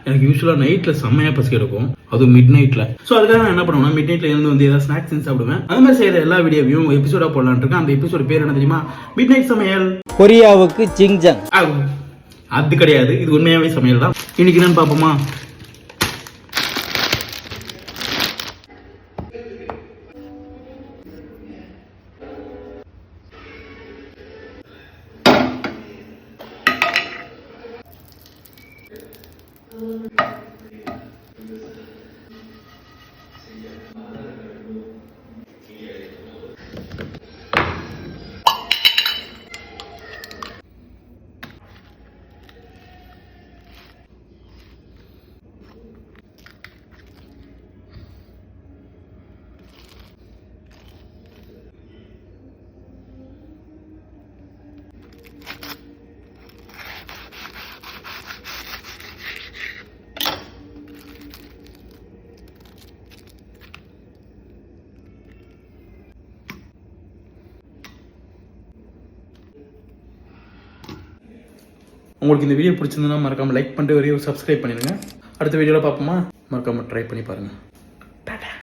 எனக்கு யூஸ்வலாக நைட்டில் செம்மையாக பசி எடுக்கும், அதுவும் மிட் நைட்டில். ஸோ அதுக்காக நான் என்ன பண்ணுவேன்னா, மிட் நைட்டில் இருந்து வந்து ஏதாவது ஸ்நாக்ஸ் செஞ்சு சாப்பிடுவேன். அந்த மாதிரி செய்கிற எல்லா வீடியோவையும் எபிசோடாக போடலான்னு இருக்கேன். அந்த எபிசோட பேர் என்ன தெரியுமா? மிட் நைட் சமையல். கொரியாவுக்கு ஜிங்ஜங். அது கிடையாது, இது உண்மையாகவே சமையல் தான். இன்னைக்கு என்னன்னு பார்ப்போமா? உங்களுக்கு இந்த வீடியோ பிடிச்சிருந்ததுன்னா மறக்காமல் லைக் பண்ணிட்டு வரையும் சப்ஸ்கிரைப் பண்ணிடுங்க. அடுத்த வீடியோவில் பார்ப்போமா? மறக்காமல் ட்ரை பண்ணி பாருங்கள்.